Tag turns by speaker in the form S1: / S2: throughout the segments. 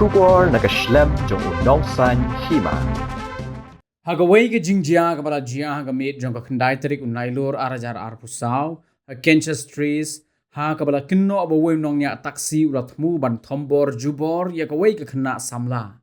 S1: Shubor na kashlem jong unongsan hima.
S2: Hagaway ka jingjia ka pala jia hagamit jong ka kandai terik unailur arajar arpusaw ha kenches trees ha ka pala kinno abaway nong nya taksi ulat mu ban thombor jubor ya kaway ka kena samla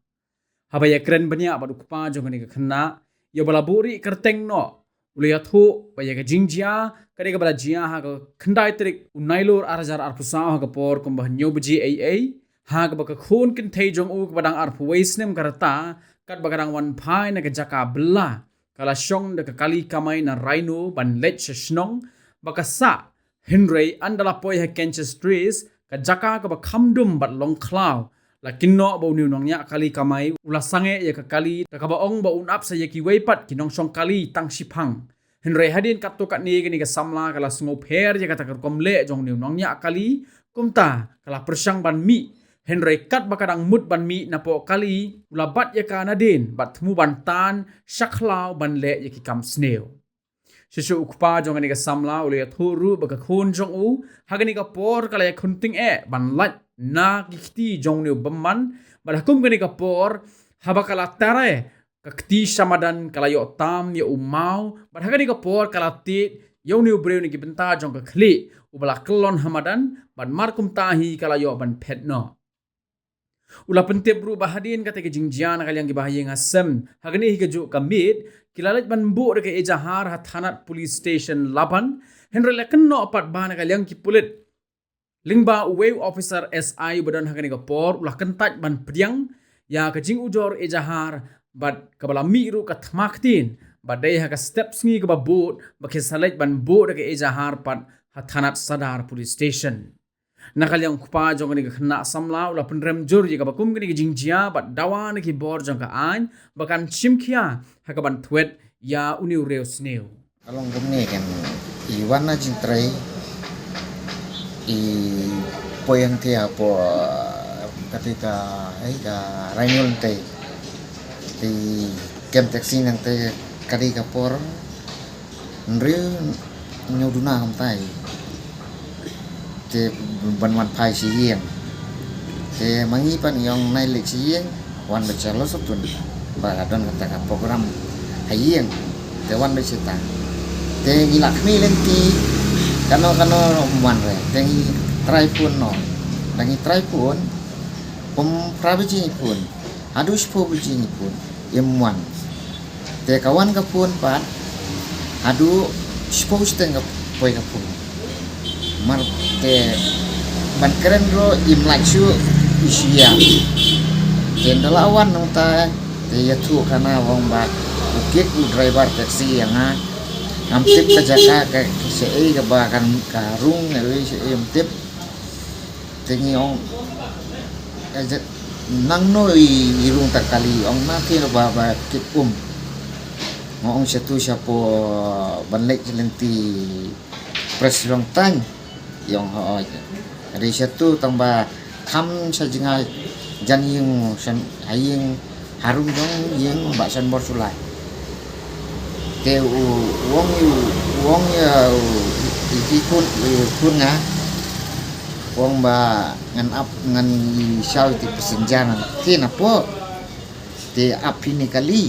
S2: habaya kren banya badukpa jong ni ka kena ya bala buri kerteng no ulia thu baya ka jingjia kade ka pala jia ha ka kandai terik unailur arajar arpusaw ha ka por kumbah nyobuji ai ha ka baka khun kin thei jong u ka badang arpuway snem karata kat bagarang wan pai na kajaka bela kala syong de kali kamai na rhino ban let shnong baka sa Henry andala poi ha kenches trees kajaka ka bakhamdum bat long cloud lakinno ba uniu nong nya kali kamai ula sange ya ka kali ta ka baong ba unap sa yaki weipat kinong syong kali tang sipang Henry hadin katto kat ni ka samla kala sngop her ya kata komle jong niu nong nya kali kumta kala persyang ban mi Henry kat bakadang mut ban mi na po kali ulabat ya ka na din bat mu ban tan shakhlaw ban le ya ki kam snail. Shishu ukpa jong ani ka samla ule thuru baka khun jong u hagani ka por kala ya khunting ban lat na kikti jong ni bamman ban hakum gani ka por habakala tare ka kti samadan kala yo tam ya umau ban hagani ka por kala tit yo ni breu ni ki benta jong ka khli ubala klon hamadan ban markum tahi kala yo ban pet no. Ula pentip ru bahadin kata ke jingjian kaliang gibahayeng asem hagani higaju kamit kilalat ban bu de ke ejahar hathanat police station laban henry lekan no apat ban kaliang ki pulit lingba uwe officer SI badan hagani ka por ulah kentat ban priang ya ke jing ujor ejahar bad kabala mi ru ka thmaktin badai ha ka steps ngi ka babut bakhe salat ban bu de ke ejahar pat hathanat sadar police station nakaliang kupa jong ni kena samla ula penrem jur jika bakum ni jingjia bat dawa ni ki bor jong ka an bakan chimkhia hakaban thwet ya uniu reu sneu
S3: along gumni kan iwana jintrai i poyang tia po ketika ka rainul te di kem taxi nang te kadi ka por nriu nyuduna kam tai te ban pai si yeng te mangi pan yong nai lek si yeng wan baca lo sabtun ba don kata program hayeng te wan baca ta te gilak mi lenti kano man re te try pun no dangi try pun prabeji pun adus po beji pun yemuan te kawan ka pun pan adu suppose te ka poi ka pun mar te ban keren ro im like shu isia kendala awan nong ta te yatu kana wong ba ukit u driver taxi yang am tip ka jaka ka se e ka ba kan karung ne se em tip te ngi ong nang no irung ta kali ong na ke ba kit ngong satu siapo ban lek lenti pres long tang yang ho dari satu tambah kam sajinga jan yung san aying harum dong yung baksan bor sulai te wong ya ikun nga wong ba ngan up ngan shaw ti pesenjana te na po te up ini kali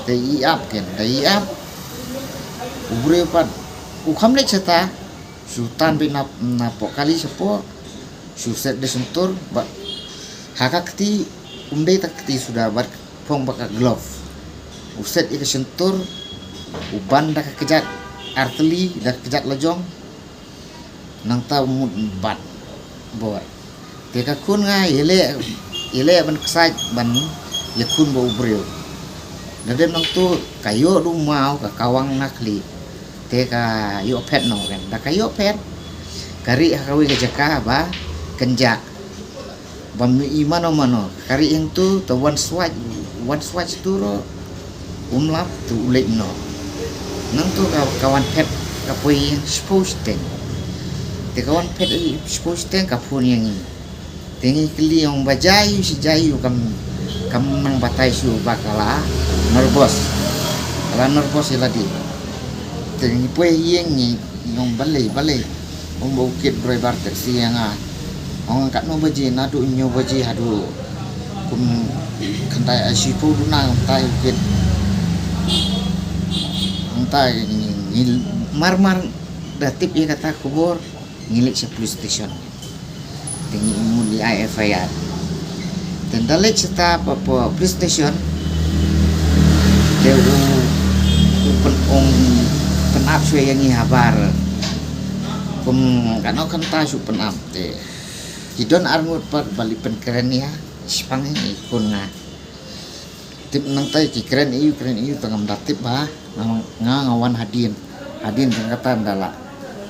S3: te i up ken te i up ubre pat ukam le chata sultan bin napo kali sepo suset de sentur ba hakakti umdai takti sudah bar pong baka glove uset ika sentur uban dak kejat arteli dak kejat lojong nang ta mud bat bor teka kun nga ile ban kesaj ban yakun bo ubreu dadem nang tu kayo du mau ka kawang nakli teka yo pet no kan da kayo pet kari hakawi ke jaka ba kenjak bam imano mano kari yang tu to one swatch tu ro umlap tu ulik no nang tu kawan pet kapui suppose ten te kawan pet suppose ten kapun yang ni tengi kli yang bajayu si jayu kam nang batai su bakala nervous iladi tengi pue yeng ni ngong balik ong bukit driver taxi yang ong kat no baji nadu nyo baji hadu kum kandai asipu duna tai ket antai mar datip ya kata kubur ngilik sa police station tingi imun di IFIR dan dalik sa police station deu penap suy yang habar kum kano kanta su penap te hidon armut par balik keren ya sipang ini ikun tip nang tay ki keren iu tengam datip ba ngawan hadin sangkatan dala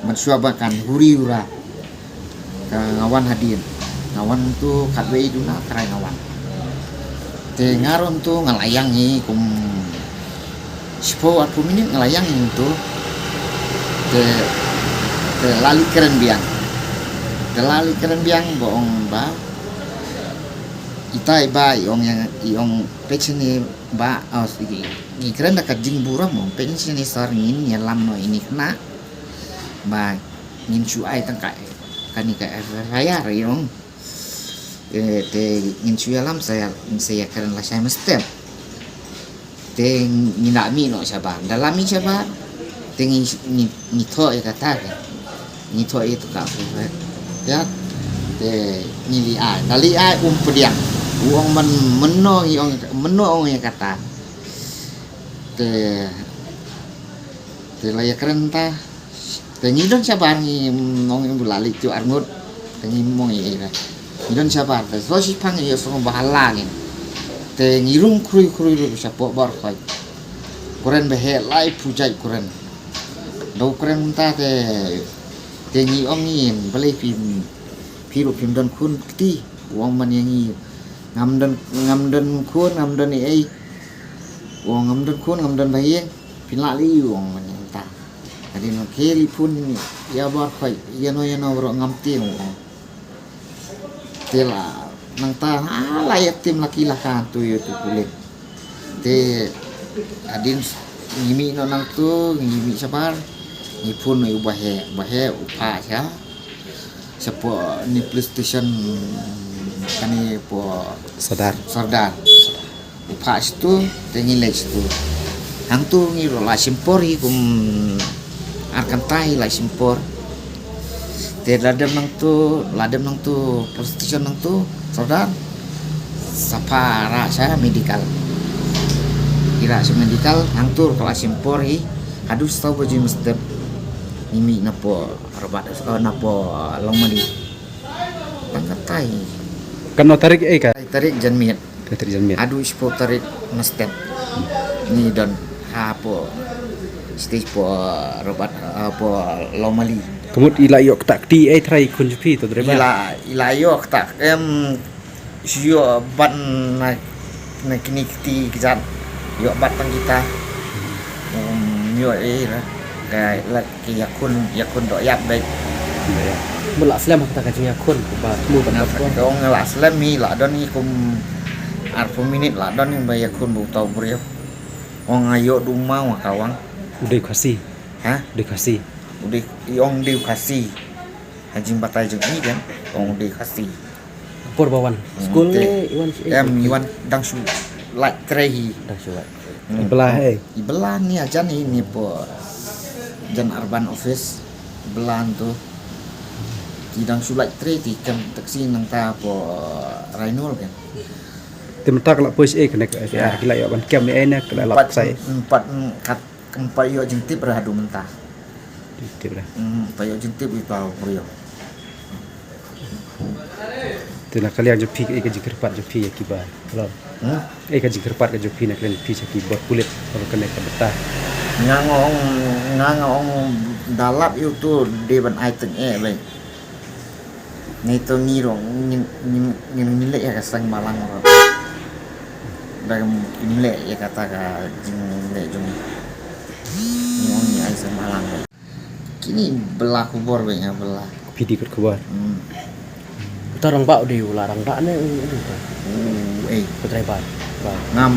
S3: mensuabakan huri ura ngawan hadin ngawan tu katwe iduna trai ngawan te ngaron tu ngalayangi kum 10 minit ngelayangi itu te lali keren biang bohong ba itai ba iong pensioni ba i keren dekat jing buram mo pensioni saringin nyelam no ini kena ba ngin cuai tangkai kani ka raya iong te ngin cualam saya keren lah saya mesti te nginami no sabar dalami sabar te ngito ya kata ngito itu ka ya te ngili ai dali ai pediang uang menno ya kata te laya kerenta te ngidon sabar ngong bulali tu armut te ngimong ya ngidon sabar te so sipang ya so bahala ni te ngirung krui sapo bar kai kuren behe lai pujai kuren do kuren ta te ngi ongin balai piru don kun ti wong man yang ngamdan kun ngamdan ai wong ngamdan bayeng pinlali wong man yang ta jadi no keri pun ya bar kai ya no ro ngamti wong tela nang ta layak tim laki lakan tu yo tu kulit te adin ngimi no nang tu ngimi sabar ngipun no bahe upa ya sepo ni PlayStation kani po sardar upa itu te ngilek itu hang tu ngiro la simpori kum akan tai la simpor te ladem nang tu PlayStation nang tu saudara sapara saya medikal kira medikal angtur kelas impori hadus tahu baju mesti ini napo arbat napo lomali tangkatai
S2: Kan tarik ka
S3: tarik janmiat
S2: janmiat
S3: adu ispo tarik mesti ni don hapo stage po arbat po lomali
S2: kemud ilayok tak ti try kun jupi to dreba
S3: ilayok tak sio ban na kini ti kijan yo bat pang kita yo lah kai la ki yakun do yak baik
S2: mula slam kata kajing yakun ba mu ban
S3: dong la slam mi la don ni kum arfu minit la don ni bayakun bu tau brio wong ayo dumau kawang
S2: udah kasih
S3: udah iong kasih hajing batai jeng ini kan ong kasih
S2: Purbawan school
S3: iwan dang su like trehi
S2: dah coba belah
S3: ibelah ni aja ni po jan urban office belan tu tidang su like tre ti kan taksi nang ta po Rainul kan
S2: temtak la pois kena ya kila ya ban kem ni ena kena lap sai
S3: empat yo jentip beradu mentah
S2: tip dah
S3: payo jentip itu brio
S2: tu nak kalian jopi ke jikerpat jopi ya kiba kalau ka jikerpat ke jopi nak kalian pi saki buat kulit kalau kena ke betah
S3: ngangong dalap itu de ban item baik ni to ngirong nile ya kasang malang dalam nile ya kata ka nile jung ni ai semalang kini belah kubur banyak belah
S2: pidi ker kubar
S4: Tarang bak di larang bak ni petrebat
S3: ngam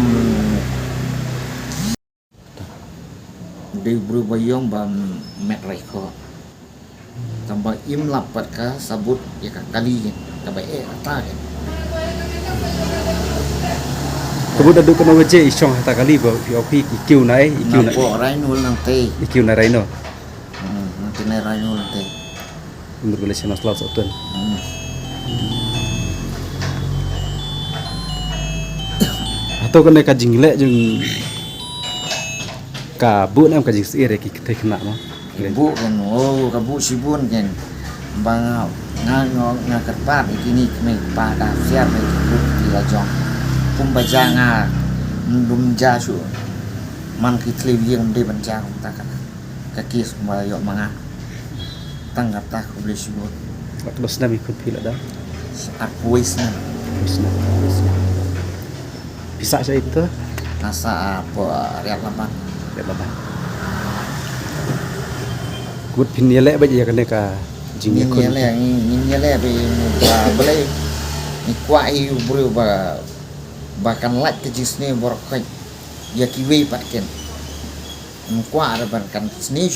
S3: di berbayong bam met reko tambah im lapat ka sabut ya kali kan tambah kata kan
S5: Kebud aduk kena waje isong hata kali ba opi ikiu nai
S3: Nampo rainul nanti.
S5: ikiu na raino.
S3: Nanti na rainul nanti.
S5: Umur Malaysia nas laut sotun. Atau kena kajing lek jeng kabut nam kajing seire ki kita kena mah.
S3: Ibu kan, kabu sibun kan. Bang ngakerpat ini kena pada siap ibu di lajong. Pembaca dum jasu. Man kitli yang di bancang takan. Kaki semua yok manga. Tanggap tak boleh sibun.
S5: Waktu senam ikut pila dah.
S3: Arpuis na.
S5: Bisa saya itu
S3: Nasa apa riak lapan.
S5: ya baba. Kebud pin lek ba ya kena ka jing ya kun.
S3: Ini le be boleh ni kuai buru bahkan lak ke jisne borok kai ya kiwi paken kuat ada bahkan sni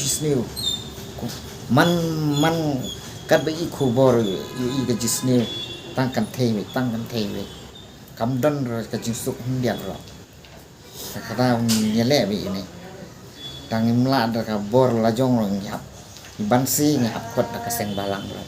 S3: man kan be iku bor i ke jisne tangkan tewe kamdan ke jinsuk hundian ro kata ni le be ini tang imla ada ka bor lajong ro nyap iban si nyap kot ka seng balang ro